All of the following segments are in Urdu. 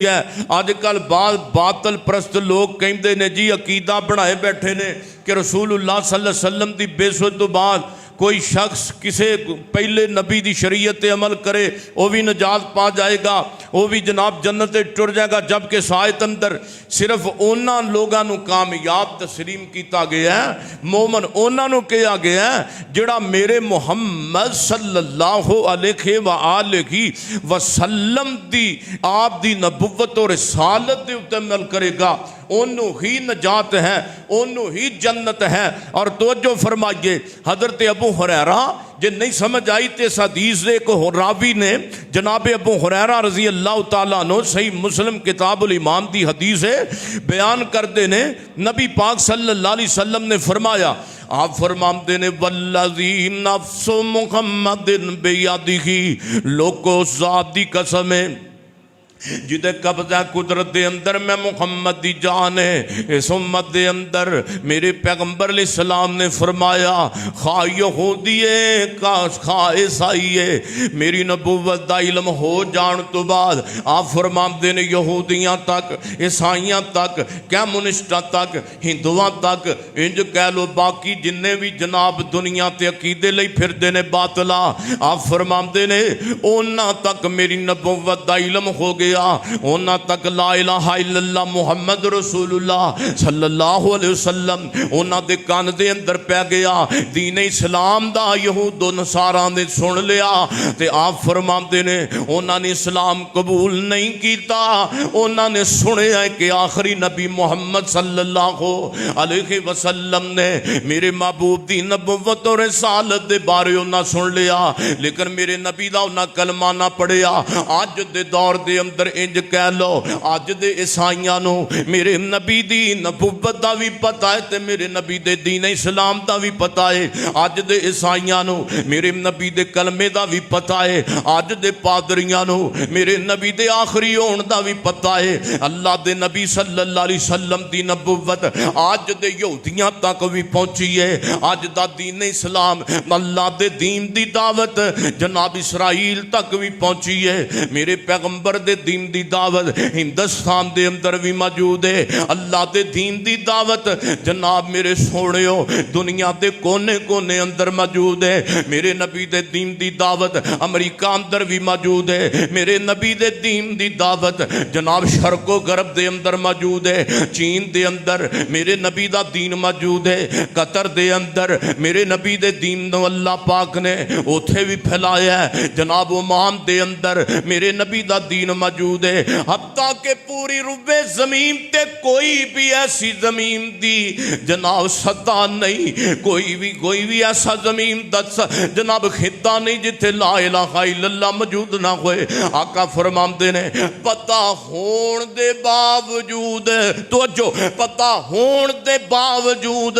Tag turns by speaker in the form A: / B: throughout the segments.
A: اج کل بعض باطل پرست لوگ کہندے نے جی عقیدہ بنائے بیٹھے نے کہ رسول اللہ صلی اللہ علیہ وسلم دی بیسوت تو بعد کوئی شخص کسے پہلے نبی دی شریعت عمل کرے وہ بھی نجات پا جائے گا، وہ بھی جناب جنت ٹر جائے گا، جبکہ سایت اندر صرف اونا لوگاں نو کامیاب تسلیم کیتا گیا ہے، مومن اونا نو کیا گیا ہے جڑا میرے محمد صلی اللہ علیہ وآلہ وسلم دی آپ دی نبوت اور رسالت دے اوپر عمل کرے گا، انہوں ہی نجات ہے، انہوں ہی جنت ہے۔ اور توجہ فرمائیے، حضرت ابو ہریرہ جن نہیں سمجھ آئی تے اس حدیث دے کو راوی نے جناب ابو ہریرہ رضی اللہ تعالیٰ عنہ صحیح مسلم کتاب الایمان دی حدیث ہے بیان کردے نے، نبی پاک صلی اللہ علیہ وسلم نے فرمایا، آپ فرماندے نے والذی نفس محمد بیدہ، لوگو ذات دی قسم ہے جدے قبضہ قدرت دے اندر میں محمد دی جان ہے، اس امت دے اندر میرے پیغمبر علیہ السلام نے فرمایا خواہ یہودی ہے خواہ عیسائی ہے، میری نبوت دا علم ہو جان تو بعد آپ فرماندے نے یہودیاں تک، عیسائیاں تک، کمیونسٹاں تک، ہندوواں تک، انج کہہ لو باقی جننے بھی جناب دنیا تے عقیدے لئی پھر دینے باطلا، آپ فرماندے نے اونا تک میری نبوت دا علم ہو گیا، اونا تک لا الہ الا اللہ محمد رسول اللہ صلی اللہ علیہ وسلم اونا دے کان دے اندر پہ گیا، دین اسلام دا یہود و نصاراں نے سن لیا تے آپ فرماندے نے اونا نے اسلام قبول نہیں کیتا، اونا نے سنے ہے کہ آخری نبی محمد صلی اللہ علیہ وسلم نے میرے محبوب دی نبوت اور رسالت دے بارے اونا سن لیا، لیکن میرے نبی دا اونا کلمہ نہ پڑھیا۔ آج دے دور دے اندر انج کہہ لو آج دے عیسائیاں نو میرے نبی دی نبوت دا بھی پتہ ہے تے میرے نبی دے دین اسلام دا بھی پتہ ہے، آج دے عیسائیاں نو میرے نبی دے کلمے دا بھی پتہ ہے، آج دے پادریاں نو میرے نبی دے آخری ہون دا بھی پتہ ہے، اللہ دے نبی صلی اللہ علیہ وسلم دی نبوت آج دے یہودیاں تک بھی پہنچی ہے، آج دا دین اسلام اللہ دے دین دی دعوت جناب اسرائیل تک بھی پہنچی ہے، میرے پیغمبر دے دین دی دعوت ہندوستان دے اندر بھی موجود ہے، اللہ دے دین دی دعوت جناب میرے سونےو دنیا دے کونے کونے اندر موجود ہے، میرے نبی دے دین دی دعوت امریکہ اندر بھی موجود ہے، میرے نبی دے دین دی دعوت جناب شرق و غرب دے اندر موجود ہے، چین دے اندر میرے نبی دا دین موجود ہے، قطر دے اندر میرے نبی دے دین نو اللہ پاک نے اوتھے بھی پھیلایا ہے، جناب عمان دے اندر میرے نبی دا دین موجود ہے، حتیٰ کہ پوری ربے زمین تے کوئی بھی ایسی زمین دی جناب سطح نہیں، کوئی بھی ایسا زمین دا جناب خطہ نہیں جتے لا الہ الا اللہ موجود نہ ہوئے۔ آقا فرماندے نے پتہ ہون دے باوجود توجہ پتہ ہون دے باوجود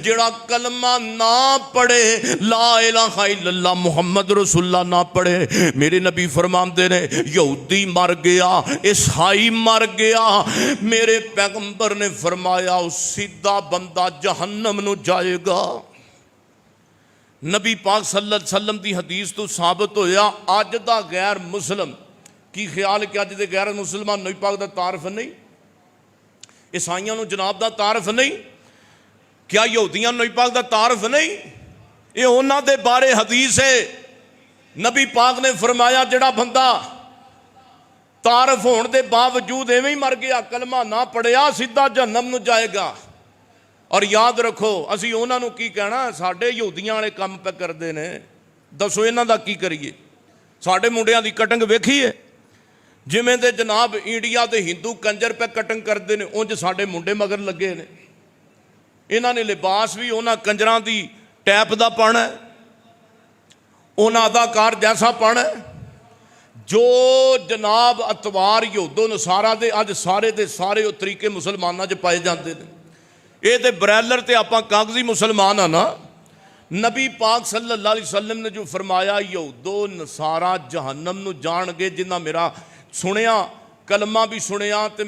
A: جڑا کلمہ نہ پڑھے لا الہ الا اللہ محمد رسول اللہ نہ پڑھے، میرے نبی فرماندے نے یہودی مر گیا، عیسائی مر گیا، میرے پیغمبر نے فرمایا اس سیدھا بندہ جہنم نو جائے گا۔ نبی پاک صلی اللہ علیہ وسلم دی حدیث تو ثابت ہویا آج دا غیر مسلم کی خیال کہ آج دے غیر مسلمان نبی پاک دا تعارف نہیں، عیسائیاں نو جناب دا تعارف نہیں، کیا یہودیاں نبی پاک دا تعارف نہیں؟ یہ انہاں دے بارے حدیث ہے، نبی پاک نے فرمایا جڑا بندہ تعارف ہون دے باوجود ایویں ہی مر گیا کلمہ نہ پڑھیا سیدھا جہنم نو جائے گا۔ اور یاد رکھو اسی انہاں نو کی کہنا ساڈے یہودیاں والے کام پہ کردے نے، دسو انہاں دا کی کریے؟ ساڈے منڈیاں دی کٹنگ ویکھی ہے جویں دے جناب انڈیا دے ہندو کنجر پہ کٹنگ کردے نے اونج ساڈے منڈے مگر لگے نے، انہاں نے لباس بھی انہاں کنجراں دی ٹیپ دا پانا ہے، انہاں اداکار جیسا پانا ہے، جو جناب اتوار یہود و نصارہ دے اج سارے دے سارے وہ طریقے مسلمانہ جو پائے جاندے نے، اے دے برائلر تے آپاں کاغذی مسلمان آنا۔ نبی پاک صلی اللہ علیہ وسلم نے جو فرمایا یہود و نصارہ جہنم نو جان گے جنہ میرا سنیا کلمہ بھی سنیا تے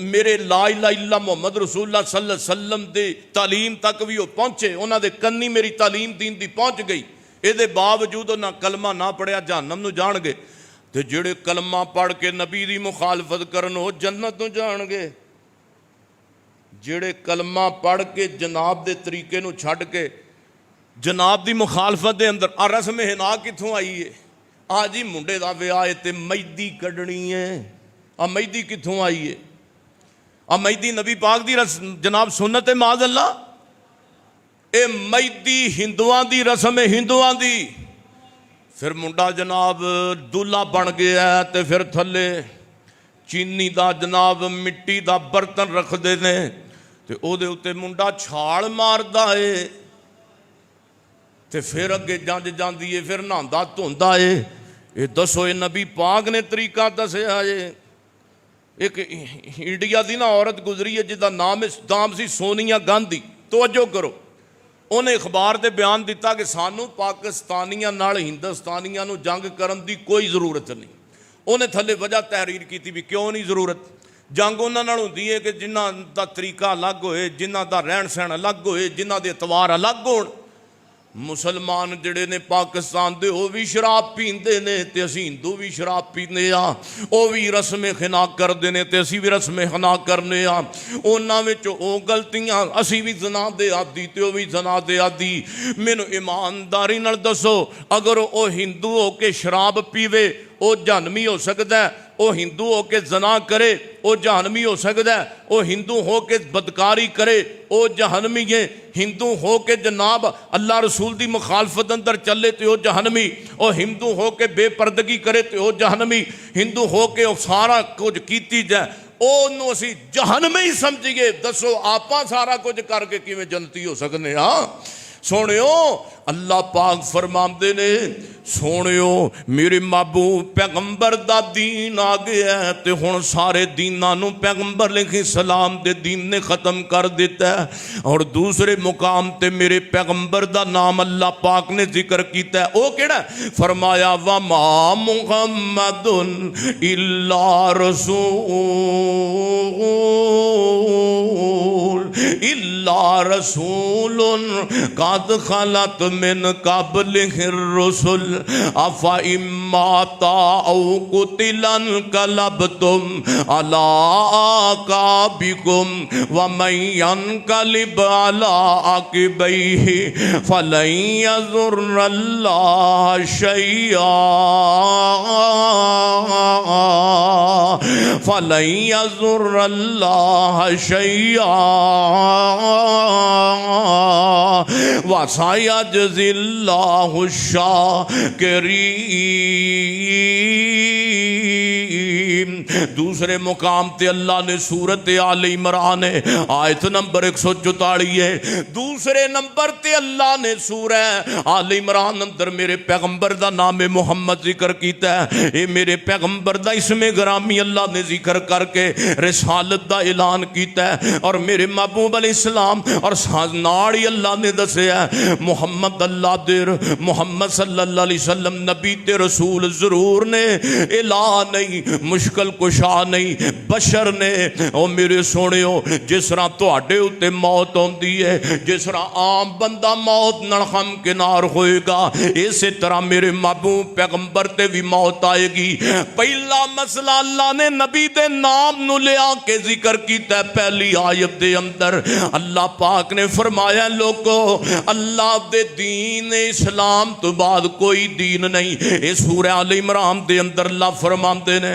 A: میرے لا الہ الا محمد رسول اللہ صلی اللہ علیہ وسلم دے تعلیم تک بھی وہ پہنچے، انہاں دے کنی میری تعلیم دین دی پہنچ گئی، اے دے باوجود نہ کلمہ نہ پڑھیا جہنم نو جان گے۔ تے جڑے کلمہ پڑھ کے نبی دی مخالفت کرن وہ جنت تو جان گے، جڑے کلمہ پڑھ کے جناب دے طریقے نو چھڈ کے جناب دی مخالفت دے اندر رسم حنا کتھوں آئی ہے؟ جی منڈے دا ویاہ ہے تے مہدی کڈنی ہے، مہدی کتھوں آئی ہے؟ مہدی نبی پاک دی جناب سنت ہے معاذ اللہ، اے مہدی ہندوان دی رسم ہے، ہندوان دی۔ پھر منڈا جناب دلہا بن گیا ہے تے پھر تھلے چینی دا جناب مٹی دا برتن رکھ دے نے تے او دے اتے منڈا چھاڑ مار دا ہے تے پھر اگے جانج جاندی ہے، پھر نہاندا دھوندا ہے۔ اے دسو اے نبی پاک نے طریقہ دسے آئے؟ ایک انڈیا دی نا عورت گزری ہے جدا نام سی سونیا گاندھی، توجہ کرو، انہیں اخبار دے بیان دیتا کہ سانو پاکستانیاں نال ہندوستانیاں نو جنگ کرن دی کوئی ضرورت نہیں۔ انہیں تھلے وجہ تحریر کی تھی بھی کیوں نہیں ضرورت؟ جنگ انہاں نال ہوندی ہے کہ جنہاں دا طریقہ الگ ہوئے، جنہاں دا رہن سہن الگ ہوئے، جنہاں دے اتوار الگ ہون۔ مسلمان جڑے نے پاکستان دے وہ بھی شراب پیندے نے تے اسی ہندو بھی شراب پیندے آ، وہ بھی رسم خنا کردے نے تے اسی بھی رسم خنا کرنے آ، انہاں وچ او غلطیاں، اسی بھی زنا دے عادی تے وہ بھی زنا دے عادی۔ مینوں ایمانداری نال دسو، اگر او ہندو ہو کے شراب پیوے او جہنمی ہو سکتا ہے؟ او ہندو ہو کے زنا کرے او جہنمی ہو سکتا ہے؟ او ہندو ہو کے بدکاری کرے او جہنمی ہے؟ ہندو ہو کے جناب اللہ رسول دی مخالفت اندر چلے تے او جہنمی؟ او ہندو ہو کے بے پردگی کرے تے او جہنمی؟ ہندو ہو کے سارا کچھ کیتی جائے او نو اسی جہنمی سمجھیے؟ دسو آپاں سارا کچھ کر کے کیویں جنتی ہو سکنے؟ ہاں سونیو، اللہ پاک فرماندے نے سونیو میرے محبوب پیغمبر دا دین آ گیا ہے تے ہن سارے دیناں نو پیغمبر علیہ السلام دے دین نے ختم کر دیتا ہے۔ اور دوسرے مقام تے میرے پیغمبر دا نام اللہ پاک نے ذکر کیتا ہے، او کیڑا ہے؟ فرمایا وَمَا مُحَمَّدٌ إِلَّا رَسُولٌ قَدْ خَلَتْ مِنْ قَبْلِهِ الرُّسُلُ أَفَإِن مَّاتَ أَوْ قُتِلَ انقلبتم عَلَىٰ أَعْقَابِكُمْ وَمَن يَنقلب عَلَىٰ عَقِبَيْهِ فَلَن يَضُرَّ اللَّهَ شَيْئًا فَلَن يَضُرَّ اللَّهَ شَيْئًا وَسَيَجْزِي اللَّهُ الشَّاكِرِينَ۔ دوسرے مقام تے اللہ نے سورت آل عمران آیت نمبر 144 ہے، دوسرے نمبر تے اللہ نے سورہ آل عمران اندر میرے پیغمبر دا نام محمد ذکر کیتا ہے۔ اے میرے پیغمبر دا اسم گرامی اللہ نے ذکر کر کے رسالت دا اعلان کیتا ہے، اور میرے محبوب علیہ السلام اور ناڑی اللہ نے دسیا ہے محمد اللہ دیر، محمد صلی اللہ علیہ وسلم نبی تے رسول ضرور نے، الہ نہیں، مشکل کشا نہیں، بشر نے۔ او میرے سونیو، جس طرح تواڈے اتے موت ہوندی ہے، جس طرح عام بندہ موت نال ہمکنار ہوئے گا، اسی طرح میرے محبوب پیغمبر تے بھی موت آئے گی۔ پہلا مسئلہ اللہ نے نبی دے نام نو لیا کے ذکر کیتا ہے پہلی آیت دے اندر۔ اللہ پاک نے فرمایا لوگو اللہ دے دین اسلام تو بعد کوئی دین نہیں۔ اس سورہ آل عمران دے اندر اللہ فرماندے نے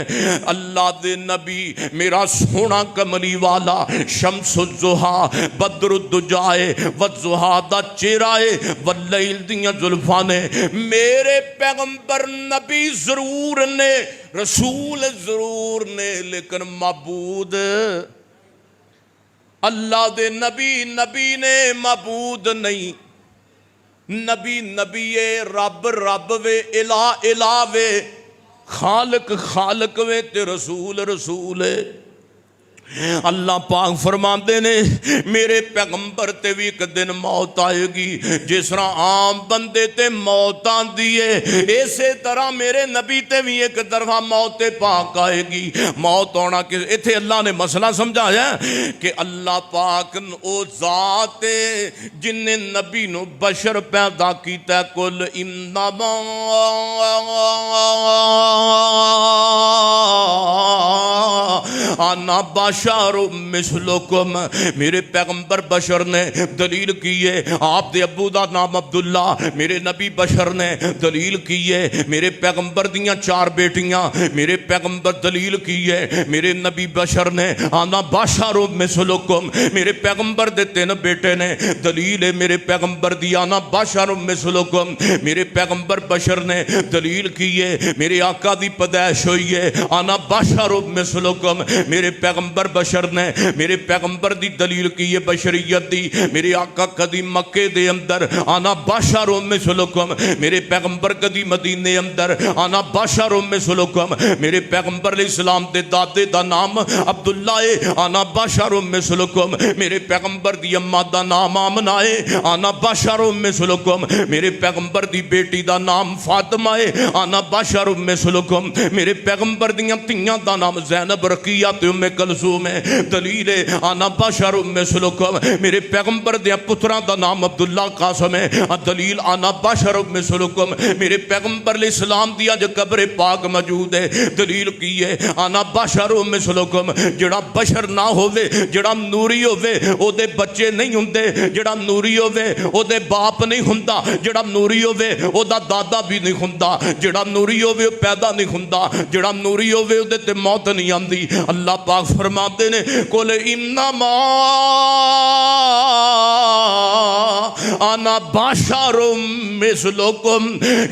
A: اللہ دے نبی میرا سونا کملی والا شمس الضحیٰ بدر الدجائے والضحیٰ دا چہرائے واللیل دیاں زلفانے، میرے پیغمبر نبی ضرور نے، رسول ضرور نے، لیکن معبود اللہ دے نبی نے، معبود نہیں۔ نبی نبی رب رب وے، الہ الہ وے، خالق خالق وے تے رسول رسول ہے۔ اللہ پاک فرماندے نے میرے پیغمبر تے بھی ایک دن موت آئے گی، جس طرح عام بندے تے موت آندی ہے اسی طرح میرے نبی تے بھی ایک طرح موت پاک آئے گی۔ موت ہونا کہ ایتھے اللہ نے مسئلہ سمجھایا کہ اللہ پاک او ذات ہے جن نے نبی نو بشر پیدا کیتا ہے، کل انما انا بشر مثلکم، میرے پیغمبر بشر نے دلیل کی ہے، آپ دے ابو دا نام عبداللہ، میرے نبی بشر نے دلیل کی ہے، میرے پیغمبر دیاں 4 بیٹیاں، میرے پیغمبر دلیل کی ہے، میرے نبی بشر نے انا بشر مثلکم، میرے پیغمبر دے 3 بیٹے نے دلیل ہے میرے پیغمبر دی انا بشر مثلکم، میرے پیغمبر بشر نے دلیل کی ہے، میرے آقا دی پیدائش ہوئی ہے انا بشر مثلکم، میرے پیغمبر بشر نے میرے پیغمبر دی دلیل کی ہے بشریت دی، میرے آقا کدی مکے دے اندر انا بشر مثلکم، میرے پیغمبر کدی مدینے اندر انا بشر مثلکم، میرے پیغمبر علیہ السلام دے دادے دا نام عبداللہ ہے انا بشر مثلکم، میرے پیغمبر دی اماں دا نام آمنہ ہے انا بشر مثلکم، میرے پیغمبر دی بیٹی دا نام فاطمہ ہے انا بشر مثلکم، میرے پیغمبر دیاں تیاں دا نام زینب رقیہ تے ام کلثوم ہے، دلیل ہے انا بشر مثلکم، میرے پیغمبر دے پتراں دا نام عبداللہ قاسم ہے، دلیل انا بشر مثلکم، میرے پیغمبر علیہ السلام دی اج قبر پاک موجود ہے، دلیل کی ہے انا بشر مثلکم، جڑا بشر نہ ہوے جڑا نوری ہوے او دے بچے نہیں ہوندے، جڑا نوری ہوے او دے باپ نہیں ہوندا، جڑا نوری ہوے او دا دادا بھی نہیں ہوندا، جڑا نوری ہوے او پیدا نہیں ہوندا، جڑا نوری ہوے او دے تے موت نہیں آندی۔ اللہ پاک فرماتے نے قل انما انا بشر مثلکم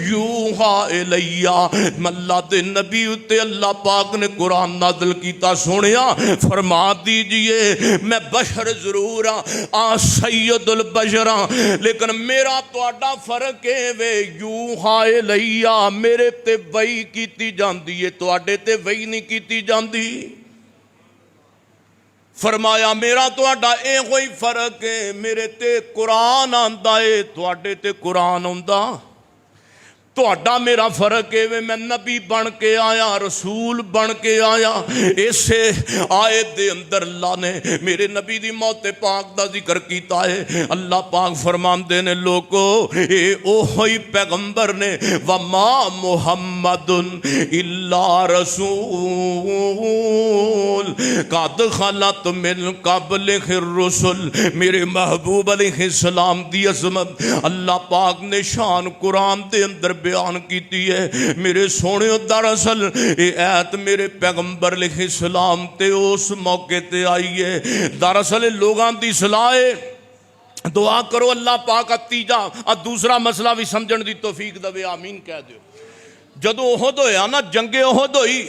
A: یوحی الی، اللہ دے نبی تے اللہ پاک نے قرآن نازل کیتا، سنیا فرما دیجئے میں بشر ضرور ہاں سید البشر ہاں، لیکن میرا تواڈا فرق ہے وے یوحی الی، میرے تے وحی کیتی جاندی ہے تواڈے تے وحی نہیں کیتی جاندی۔ فرمایا میرا تواڈا اے کوئی فرق ہے، میرے تے قرآن آندا ہے تواڈے تے قرآن آندا، تواڈا میرا فرق ہے میں نبی بن کے آیا رسول بن کے آیا۔ اسے آیت دے اندر اللہ نے میرے نبی دی موت پاک دا ذکر کیتا ہے۔ اللہ پاک فرماندے نے لوگو اے اوہی پیغمبر نے وما محمد الا رسول قد خلت من قبلہ الرسل، میرے محبوب علیہ السلام دی عظمت اللہ پاک نے شان قرآن دے اندر بیان کیتی ہے۔ میرے سونے دراصل اے ایت میرے پیغمبر علیہ السلام تے اس موقع تے آئی ہے، دراصل لوگاں دی صلاح ہے دعا کرو اللہ پاک تیجا دوسرا مسئلہ بھی سمجھن دی توفیق دے، آمین کہہ دیو۔ جدو احد ہویا نا جنگ احد ہوئی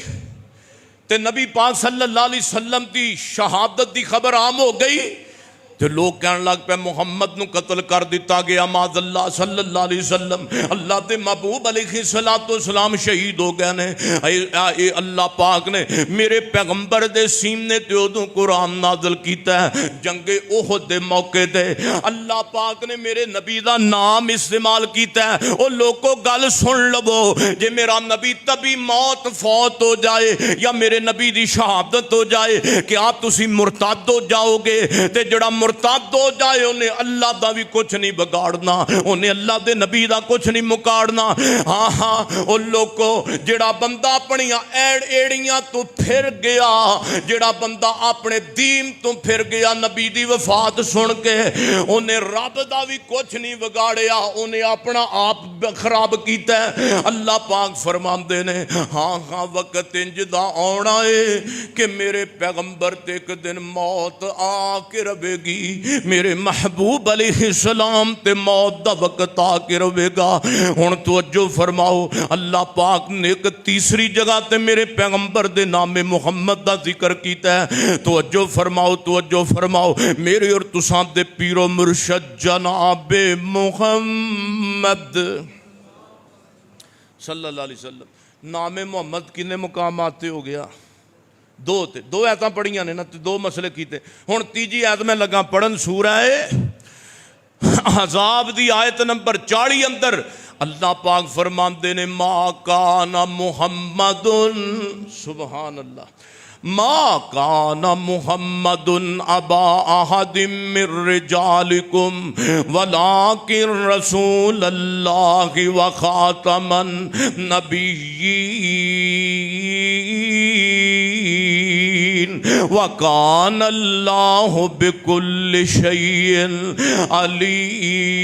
A: تے نبی پاک صلی اللہ علیہ وسلم دی شہادت دی خبر عام ہو گئی تو لوگ کہنے لگ پہ محمد نو قتل کر دیتا گیا معاذ اللہ صلی اللہ علیہ وسلم، اللہ دے محبوب علیہ السلام شہید ہو گئے نے۔ اے اللہ پاک نے میرے پیغمبر دے سینے تے ادوں قرآن نازل کیتا ہے، جنگ احد دے موقع تے اللہ پاک نے میرے نبی دا نام استعمال کیتا ہے۔ او لوگوں گل سن لو، جے میرا نبی تبھی موت فوت ہو جائے یا میرے نبی دی شہادت ہو جائے کہ آپ تسی مرتد ہو جاؤ گے، تے جڑا مرتد ہو جائے انہیں اللہ دا بھی کچھ نہیں بگاڑنا، انہیں اللہ دے نبی دا کچھ نہیں مکاڑنا۔ ہاں ہاں ان لوگوں جڑا بندہ اپنی ایڑیاں تو پھر گیا، جڑا بندہ اپنے دین تو پھر گیا نبی دی وفات سن کے، انہیں رب دا بھی کچھ نہیں بگاڑیا، انہیں اپنا آپ خراب کیتا ہے۔ اللہ پاک فرماندے نے ہاں ہاں وقت انجدہ آنا ہے کہ میرے پیغمبر تے ایک دن موت آ کے رہے گی، میرے محبوب علیہ السلام تے موت دا وقت آ کے رہے گا۔ ہن توجہ فرماؤ، اللہ پاک نے ایک تیسری جگہ تے میرے پیغمبر دے نام محمد دا ذکر کیتا ہے۔ توجہ فرماؤ توجہ فرماؤ، میرے اور تساں دے پیر و مرشد جناب محمد صلی اللہ علیہ وسلم، نام محمد کنے مقامات ہو گیا؟ دو ایتاں پڑھیاں نے نا، دو مسئلے کیتے. ہن تیجی ایت میں لگا پڑھن سورہ احزاب دی آیت نمبر 40 اندر اللہ پاک فرماندے نے ما کان محمد، سبحان اللہ، ما کان محمد ابا احد من رجالکم ولکن رسول اللہ وخاتم النبیین وکان اللہ بکل شیء علیم.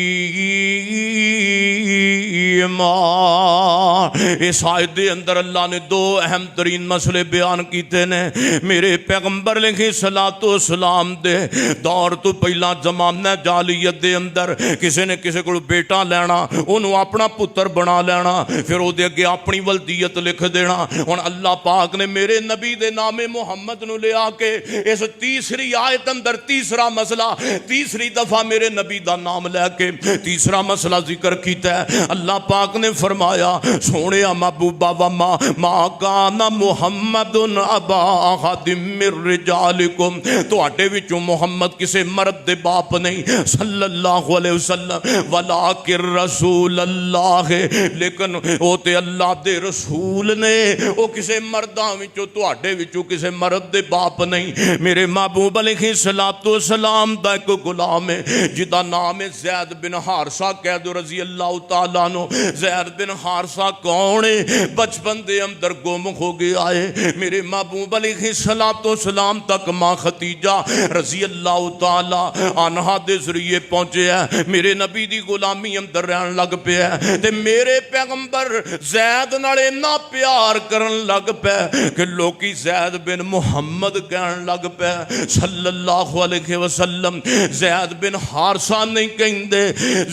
A: اس آیت دے اندر اللہ نے دو اہم ترین مسئلے بیان کیتے نے. میرے پیغمبر علیہ صلاۃ والسلام دے دور تو پہلا زمانہ جاہلیت دے اندر کسی نے کسی کو بیٹا لینا، انہوں اپنا پتر بنا لینا، پھر وہ دے اگے اپنی ولدیت لکھ دینا. ہن اللہ پاک نے میرے نبی دے نام محمد نو لے آ کے اس تیسری آیت اندر تیسرا مسئلہ، تیسری دفعہ میرے نبی دا نام لے کے تیسرا مسئلہ ذکر کیتا ہے. اللہ پاک نے فرمایا سونیا محبوبہ وما ما کان محمد ابا احد من رجالکم، تواڈے وچوں محمد کسے مرد دے باپ نہیں صلی اللہ علیہ وسلم، ولیکن رسول اللہ، لیکن او تے اللہ دے رسول نے، او کسے مرداں وچوں تواڈے وچوں کسے مرد دے باپ نہیں. میرے محبوب علیہ الصلوۃ والسلام دا ایک غلام ہے جدا نام ہے زید بن حارثہ، کہہ دو رضی اللہ تعالیٰ عنہ. زید بن حارثہ کون ہے؟ بچپن دے اندر گم ہو گیا ہے. میرے محبوب علیہ الصلوۃ والسلام تک ماں خدیجہ رضی اللہ تعالیٰ عنہا دے ذریعے پہنچے ہے. میرے نبی دی غلامی اندر رہن لگ پیا ہے تے میرے پیغمبر زید نال اتنا پیار کرن لگ پیا کہ لوکی زید بن محمد کہن لگ پیا صلی اللہ علیہ وسلم. زید بن حارثہ نہیں کہندے،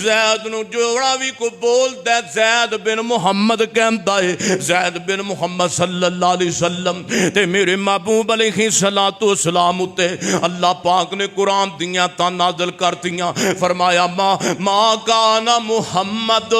A: زید نو جوڑا بھی کو بولدا ہے زید بن محمد کہندا ہے، زید بن محمد صلی اللہ علیہ وسلم. تے میرے محبوب علیہ الصلوۃ والسلام تے اللہ پاک نے قرآن دیاں تا نازل کرتیاں. فرمایا ما کان محمد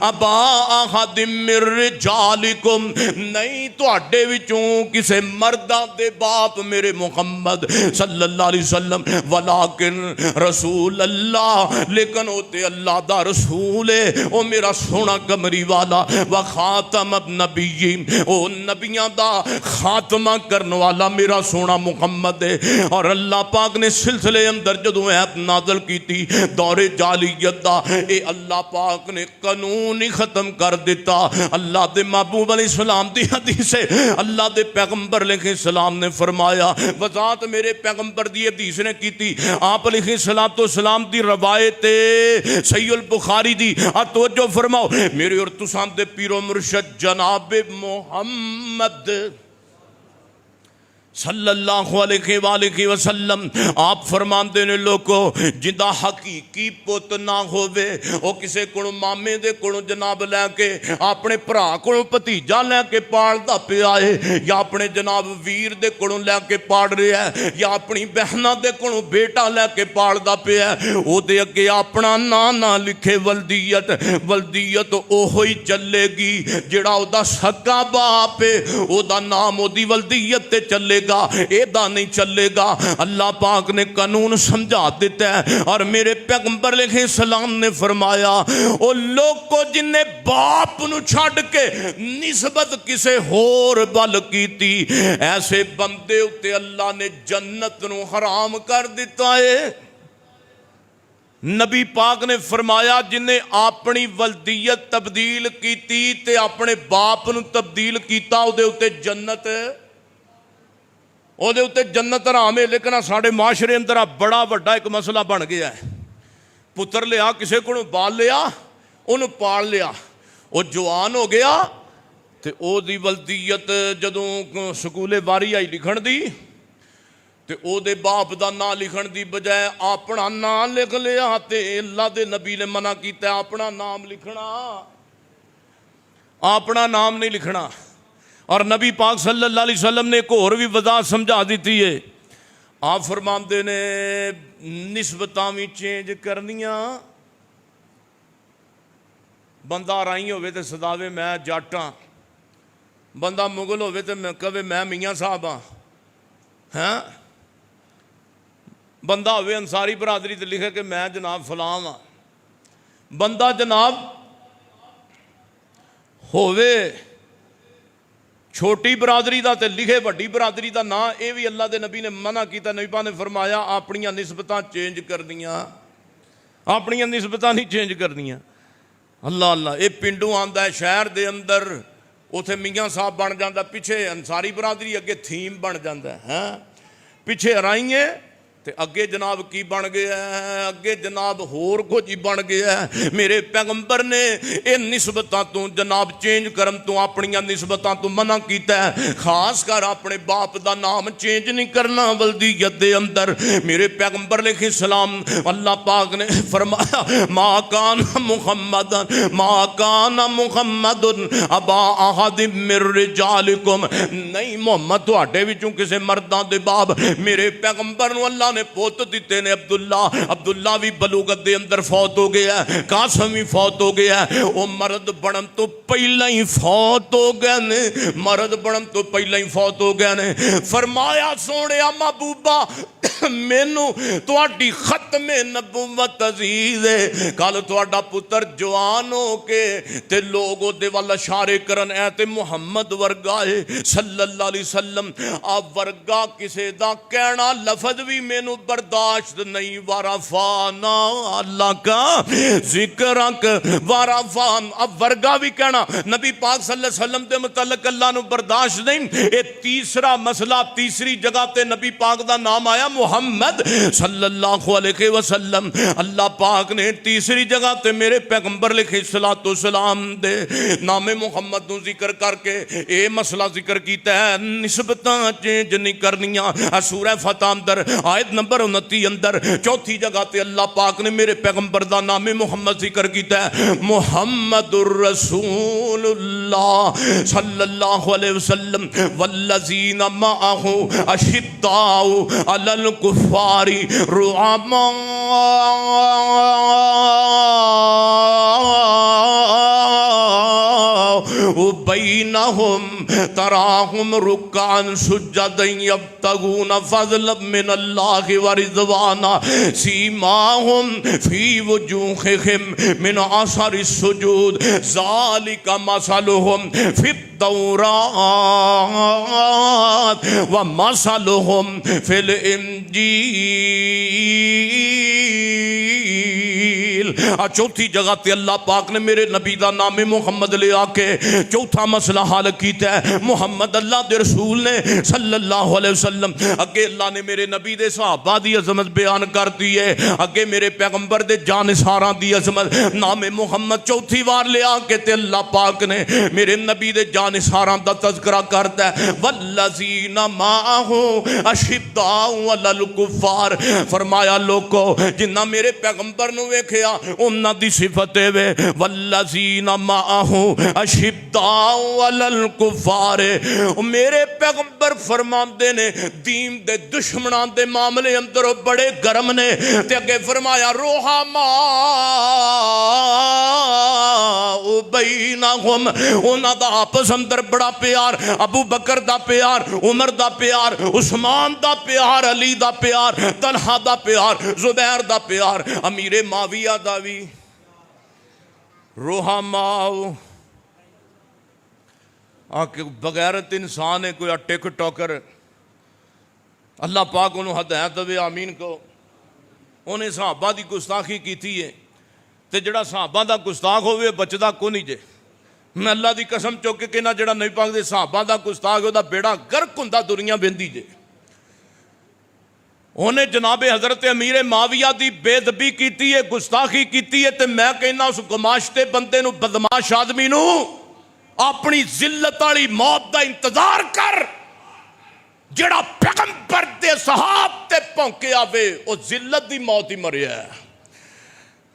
A: ابا احد من رجالکم، نہیں تواڈے وچوں کسے مرداں دے باپ میرے محمد صلی اللہ علیہ وسلم، ولیکن رسول اللہ، لیکن او تے اللہ دا رسول ہے، او میرا سونا کمری والا، وخاتم النبیین، او نبیاں دا خاتمہ کرنے والا میرا سونا محمد ہے. اور اللہ پاک نے سلسلے اندر جدوں ایت نازل کیتی دور جاہلیت دا، اے اللہ پاک نے قانون ہی ختم کر دیتا. اللہ دے محبوب علیہ السلام دی حدیث ہے، اللہ دے پیغمبر علیہ السلام نے فرمایا، وضاحت میرے پیغمبر دی حدیث نے کیتی. آپ علیہ السلام دی روایت صحیح البخاری دی، توجہ فرماؤ میرے اور تساں دے پیر و مرشد جناب محمد صلی اللہ علیہ وآلہ وسلم آپ فرماندے نے لوگو جدا حقیقی پوت نہ ہوئے او کسے کو مامے دے کو جناب لے کے اپنے پرا کو پتیجا لے کے پاڑ دا پہ آئے یا اپنے جناب ویر دے کو لے کے پاڑ رہے ہے یا اپنی بہنہ دے کو بیٹا لے کے پاڑ دا پہ ہے او دے اگے اپنا نہ لکھے ولدیت او ہوئی چلے گی جڑا او دا سکا باپ ہے او دا نام او دی ولدیت تے چلے گا ایدہ نہیں چلے گا. اللہ پاک نے قانون سمجھا دیتا ہے اور میرے پیغمبر علیہ السلام نے فرمایا او لوگ کو جنہیں باپ نو چھاڑ کے نسبت کسے ہور بل کی تھی ایسے بندے ہوتے اللہ نے جنت نو حرام کر دیتا ہے. نبی پاک نے فرمایا جنہیں اپنی ولدیت تبدیل کیتی تے اپنے باپ نو تبدیل کیتا او دے ہوتے جنت جنت حرام ہے. لیکن ساڑھے معاشرے اندر بڑا وڈا ایک مسئلہ بن گیا ہے. پتر لیا کسے کو بال لیا انہوں پال لیا وہ جوان ہو گیا تے او دی ولدیت جدوں سکولے باری آئی لکھن دی تے او دے باپ دا نا لکھن دی بجائے اپنا نام لکھ لیا تے اللہ دے نبی نے منع کیتا ہے اپنا نام لکھنا، اپنا نام نہیں لکھنا. اور نبی پاک صلی اللہ علیہ وسلم نے ایک اور بھی وضاحت سمجھا دیتی ہے. آپ فرماندے نے نسبتاں بھی چینج کرنیاں. بندہ رائی ہوئے تے صداوے میں جاٹاں، بندہ مغل ہوئے تے کہے میں میاں صاحب ہاں، ہیں بندہ ہوئے انصاری برادری تے لکھے کہ میں جناب فلاں ہاں، بندہ جناب ہووے چھوٹی برادری دا تے لکھے وڈی برادری دا نا، اے بھی اللہ دے نبی نے منع کیتا۔ نبی پاک نے فرمایا اپنیاں نسبتاں چینج کرنیاں، اپنیاں نسبتاں نہیں چینج کرنیاں۔ اللہ اللہ، اے پنڈوں آندا ہے شہر دے اندر، اوتھے میاں صاحب بن جاندا، پیچھے انصاری برادری اگے تھیم بن جاندا ہے، پیچھے ارائیے تے اگے جناب کی بن گیا ہے، اگے جناب ہور کچھ ہی بن گیا ہے۔ میرے پیغمبر نے اے نسبتاں تو جناب چینج کرن تو اپنیاں نسبتاں تو منع کیتا ہے، خاص کر اپنے باپ دا نام چینج نہیں کرنا ولدیت دے اندر۔ میرے پیغمبر علیہ السلام اللہ پاک نے فرمایا ما کان محمد ما کان محمد ابا احد من رجالکم، نہیں محمد تواڈے وچوں کسے مرداں دے باپ۔ میرے پیغمبر نو اللہ نے پوت دیتے نے عبداللہ بھی بلوغت دے اندر فوت ہو گیا ہے، قاسم بھی فوت ہو گیا ہے، وہ مرد بڑھن تو پہلے ہی فوت ہو گئے نے، مرد بڑھن تو پہلے ہی فوت ہو گئے نے۔ فرمایا سونے محبوبہ مینوں تواڈی ختم نبوت عزیز ہے، کل تواڈا پتر جوان ہو کے تے لوگ او دے ول اشارے کرن اے تے محمد ورگا ہے صلی اللہ علیہ وسلم، آ ورگا کسے دا کہنا لفظ بھی مینوں برداشت نہیں، ورفانا اللہ کا ذکر ورفان، اب ورگا بھی کہنا نبی پاک صلی اللہ علیہ وسلم دے متعلق اللہ نو برداشت نہیں۔ اے تیسرا مسئلہ، تیسری جگہ تے نبی پاک دا نام آیا محمد صلی اللہ علیہ وسلم۔ اللہ پاک نے تیسری جگہ تے میرے پیغمبر علیہ السلام دے نام محمد نو ذکر کر کے اے مسئلہ ذکر کیتا ہے، نسبتاں چینج نہیں کرنیاں۔ سورہ فتح اندر آیت نمبر 29 اندر چوتھی جگہ تے اللہ پاک نے میرے پیغمبر دا نام محمد ذکر کیتا ہے، محمد الرسول اللہ صلی اللہ علیہ وسلم والذین معہ اشداء علی الکفار رحماء بینہم تراہم رکعا سجدا یبتغون فضلا من اللہ ورضوانا سیماہم فی وجوہہم من اثر السجود ذالک مثلہم فی التوراۃ ومثلہم فی الانجیل۔ چوتھی جگہ تے اللہ پاک نے میرے نبی دا نام محمد لے آ کے چوتھا مسئلہ حل کیتا ہے۔ محمد اللہ دے رسول نے صلی اللہ علیہ وسلم، اگے اللہ نے میرے نبی دے صحابہ دی عظمت بیان کر دی ہے، اگے میرے پیغمبر دے جانثاراں دی عظمت، نام محمد چوتھی بار لے آ کے تے اللہ پاک نے میرے نبی دے جانثاراں دا تذکرہ کرتا ہے، والذین معہ اشداء علی الکفار۔ فرمایا لوگو جنہ میرے پیغمبر نو ویکھیا انہاں دی صفت ہے والذین معہ اشداء علی الکفار۔ میرے پیغمبر فرماندے نے دین دے دشمنان دے معاملے اندر بڑے گرم نے، تے اگے فرمایا رحماء بینہم، انہاں دا آپس اندر بڑا پیار، ابو بکر دا پیار، عمر دا پیار، عثمان دا پیار، علی دا پیار، طلحہ دا پیار، زبیر دا پیار، امیر معاویہ دا بھی رحماء۔ آکے بغیرت انسان ہے کوئی ٹک ٹاکر، اللہ پاک انہوں ہدایت دے آمین کو۔ انہیں صحابہ دی گستاخی کی تھی ہے تے جڑا صحابہ دا گستاخ ہوئے بچدا کو نہیں جے۔ میں اللہ دی قسم چوکے کہ نہ جڑا نبی پاک دے صحابہ دا گستاخ ہے دا بیڑا گرک ہوندا دنیا بیندی جے۔ انہیں جناب حضرت امیر معاویہ دی بے ادبی کیتی ہے، گستاخی کیتی ہے، تے میں کہنا اس گماشتے بندے نو، بدماش آدمی نو اپنی ذلت والی موت دا انتظار کر۔ جڑا پیغمبر دے صحاب تے پونکے آوے او ذلت دی موت ہی مریا ہے۔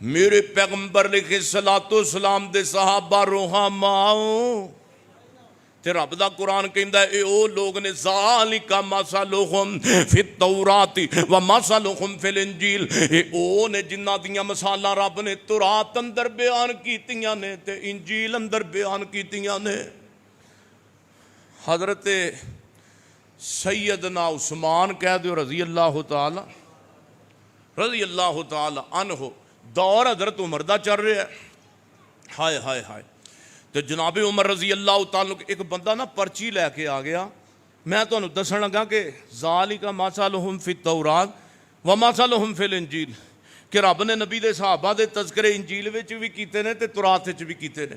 A: میرے پیغمبر علیہ السلام دے صحابہ رحماء، تے رب دا قرآن کہندا ہے اے او لوگ نے ذالک مثلہم فی التوراۃ ومثلہم فی الانجیل، اے او نے جنہ دیاں مثالاں رب نے تورات اندر بیان کیتیاں نے تے انجیل اندر بیان کیتیاں نے۔ حضرت سیدنا عثمان کہہ دیو رضی اللہ تعالی عنہ، دور حضرت عمر دا چل رہا ہے. ہائے ہائے ہائے. تو جناب عمر رضی اللہ تعالیٰ ایک بندہ نا پرچی لے کے آ گیا. میں تو دسن لگا کہ ذالک مثلہم فی التوراۃ و مثلہم فی الانجیل، کہ رب نے نبی دے صحابہ دے تذکرے انجیل وچ بھی کیتے نے تے تورات وچ بھی کیتے نے.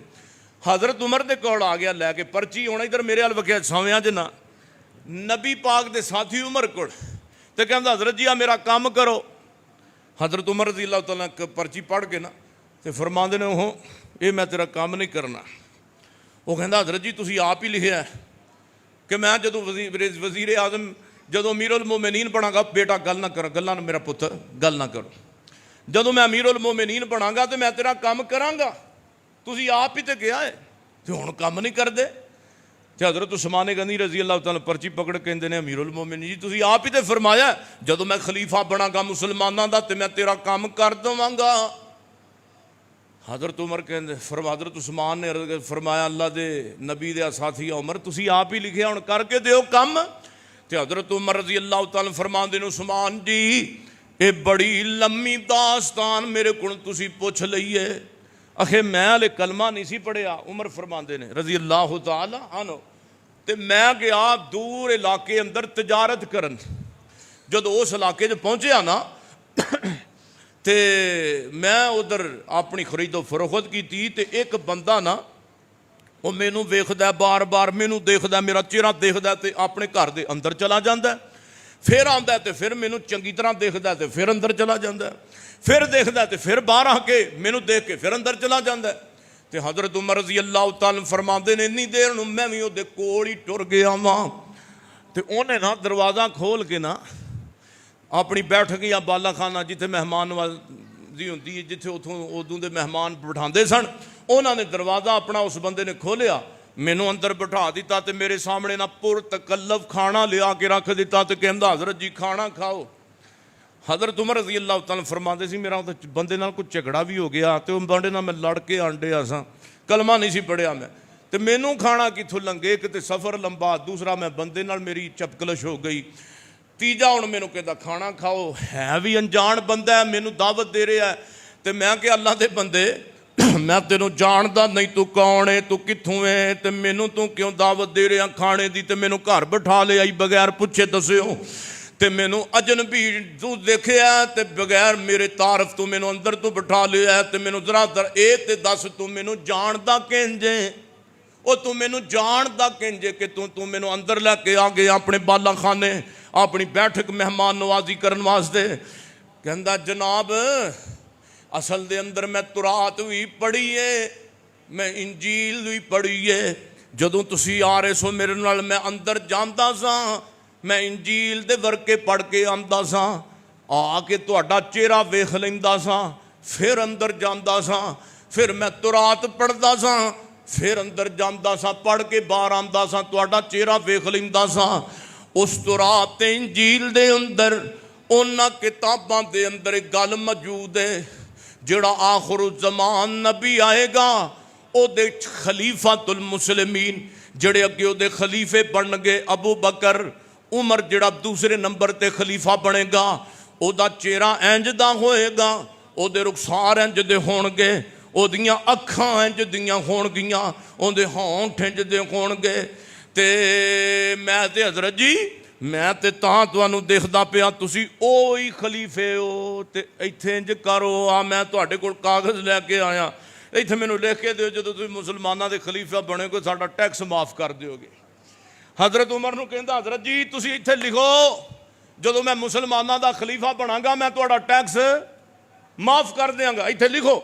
A: حضرت عمر دے کول آ گیا لے کے پرچی. ہونا ادھر میرے ال وکھیا سویاں جنا نبی پاک دے ساتھی عمر کول تے کہندا حضرت جی آ میرا کام کرو. حضرت عمر رضی اللہ تعالیٰ پرچی پڑھ کے نا تے فرماندے نے وہ اے میں تیرا کام نہیں کرنا. وہ کہندا حضرت جی تسی آپ ہی لکھیا ہے کہ میں جدو وزیر اعظم جدو امیر المومنین بنا گا بیٹا گل نہ کرو، گلاں میرا پتر گل نہ کرو، جدو میں امیر المومنین بنا گا تو میں تیرا کام کراں گا، تسی آپ ہی تے کیا ہے تے ہن کام نہیں کردے. تے حضرت عثمان غنی رضی اللہ تعالیٰ پرچی پکڑ کے کہندے نے امیر المومنین جی تسی آپ ہی تے فرمایا جدو میں خلیفہ بنا گا مسلماناں دا تے میں تیرا کام کر دواں گا. حضرت عمر کہندے حضرت عثمان نے فرمایا اللہ دے نبی دے ساتھی عمر تسی آپ ہی لکھیا ہن کر کے دیو کم. تے حضرت عمر رضی اللہ تعالیٰ فرماندے نے عثمان جی اے بڑی لمبی داستان میرے کول تسی پوچھ لئیے، اکھے میں ہلے کلمہ نہیں سی پڑھیا. عمر فرماندے نے رضی اللہ تعالیٰ عنہ تے میں گیا دور علاقے اندر تجارت کرن. جدو اس علاقے جو پہنچیا نا تے میں ادھر اپنی خرید و فروخت کی تھی. تے ایک بندہ نا وہ مینوں ویکھدا ہے بار بار مینوں دیکھدا ہے، میرا چہرہ دیکھدا ہے تے اپنے گھر دے اندر چلا جاندا ہے، پھر آندا ہے تے پھر مینوں چنگی طرح دیکھدا ہے تے پھر اندر چلا جاندا ہے، پھر دیکھدا ہے تے پھر باہر آ کے مینوں دیکھ کے پھر اندر چلا جاندا ہے. تے حضرت عمر رضی اللہ تعالیٰ فرماندے نے اتنی دیر نوں میں وی اودے کول ہی ٹر گیا واں. تے اونے نا دروازہ کھول کے نا اپنی بیٹھک یا بالا خانہ جتھے مہمان نوازی ہوندی ہے جتھے ادوں دے مہمان بٹھاندے سن، انہاں نے دروازہ اپنا اس بندے نے کھولیا، مینوں اندر بٹھا دیتا تے میرے سامنے نہ پر تکلف کھانا لیا کے رکھ دیتا تے کہندا حضرت جی کھانا کھاؤ. حضرت عمر رضی اللہ تعالیٰ فرماندے سی میرا بندے نال کوئی جھگڑا بھی ہو گیا تے اس بندے نال میں لڑ کے آنڈے آساں، کلمہ نہیں سی پڑھیا میں تے مینوں کھانا کتھوں لنگے. ایک تے سفر لمبا، دوسرا میں بندے نال میری چپکلش ہو گئی، تیجا ہن مینوں کہندا کھانا کھاؤ. ہے بھی انجان بندہ ہے، مینوں دعوت دے رہا ہے تے میں کہ اللہ دے بندے میں تینوں جاندا نہیں تو کون ہے، تو کتھوں ہے تے مینوں تو کیوں دعوت دے رہا کھانے دی تے مینوں گھر بٹھا لے آئی بغیر پوچھے دسیو تے مینوں اجنبی تو دیکھیا تے بغیر میرے تعارف تو مینوں اندر تو بٹھا لیا تے مینوں ذرا در اے تے دس تو مینوں جاندا کینجے، او تو مینوں جاندا کینجے کہ تو مینوں اندر لے کے آ گیا اپنے بالا خانے اپنی بیٹھک مہمان نوازی کرن واسطے. کہندا جناب اصل دے اندر میں تورات بھی پڑھی ہے، میں انجیل بھی پڑھی ہے. جدوں تسی آ رہے سو میرے نال میں اندر جاندا ساں، میں انجیل دے ورقے پڑھ کے آندا ساں، آ کے تہاڈا چہرہ ویکھ لیندا ساں، پھر اندر جاندا ساں، پھر میں تورات پڑھدا ساں، پھر اندر جاندا ساں، پڑھ کے باہر آندا ساں، تہاڈا چہرہ ویکھ لیندا ساں. اس تورات تے انجیل دے اندر انہاں کتاباں دے اندر ایک گل موجود ہے، جڑا آخر الزمان نبی آئے گا او دے خلیفۃ المسلمین جڑے اگے او دے خلیفے بن گے ابو بکر عمر جڑا دوسرے نمبر تے خلیفہ بنے گا، او دا چہرہ انج دا ہوئے گا، او دے رخسار انج دے ہون گے، او دیاں اکھاں انج دیاں ہون گیاں، او دے ہونٹ انج دے ہون گے. تے میں تے حضرت جی میں تے تاں تانوں دیکھدا پیا تسی اوہی خلیفے ہو تے ایتھے انج کرو. آ میں تہاڈے کول کاغذ لے کے آیا، ایتھے مینوں لکھ کے دیو جدوں تسی مسلماناں دے خلیفہ بنے گے ساڈا ٹیکس معاف کر دیو گے. حضرت عمر نوں کہندا حضرت جی تسی ایتھے لکھو جدوں میں مسلماناں دا خلیفہ بناں گا میں تہاڈا ٹیکس معاف کر دیاں گا، ایتھے لکھو.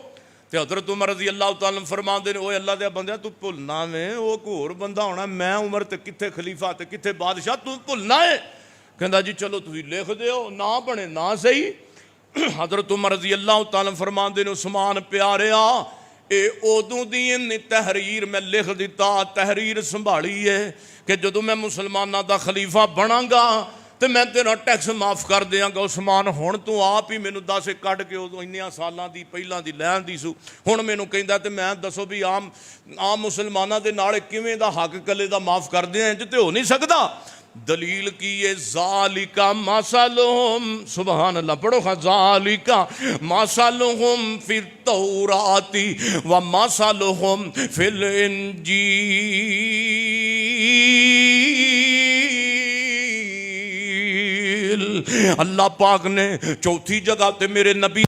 A: تے حضرت عمر رضی اللہ تعالیٰ فرماندے نے اوے اللہ دے بندے تو بھولنا میں او کوئی ہور بندہ ہونا، میں عمر تے کتھے خلیفہ تے کتھے بادشاہ، تو بھولنا ہے. کہندا جی چلو تسی لکھ دیو، نہ بنے نہ صحیح. حضرت عمر رضی اللہ تعالیٰ فرماندے نے عثمان پیاریا اے ادوں دی تحریر میں لکھ دیتا، تحریر سنبھالی ہے کہ جدوں میں مسلماناں دا خلیفہ بناں گا تے میں تیرا ٹیکس معاف کر دیاں گا. عثمان ہن تو آپ ہی مینوں دس کڈ کے ادوں انیاں سالاں دی پہلاں دی لین دی سو، ہن مینوں کہندا تے میں دسو بھی عام مسلماناں دے نال کیویں دا حق کلے دا معاف کر دیاں، انج تے ہو نہیں سکدا. دلیل کی یہ ذالکا مثلہم، سبحان اللہ پڑھو خواہ، ذالکا مثلہم فی التوراۃ و مثلہم فی الانجیل۔ اللہ پاک نے چوتھی جگہ تے میرے نبی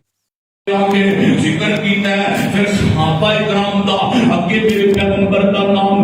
A: ذکر کیتا ہے، پھر صحابہ اکرام دا، اگے میرے پیغمبر دا نام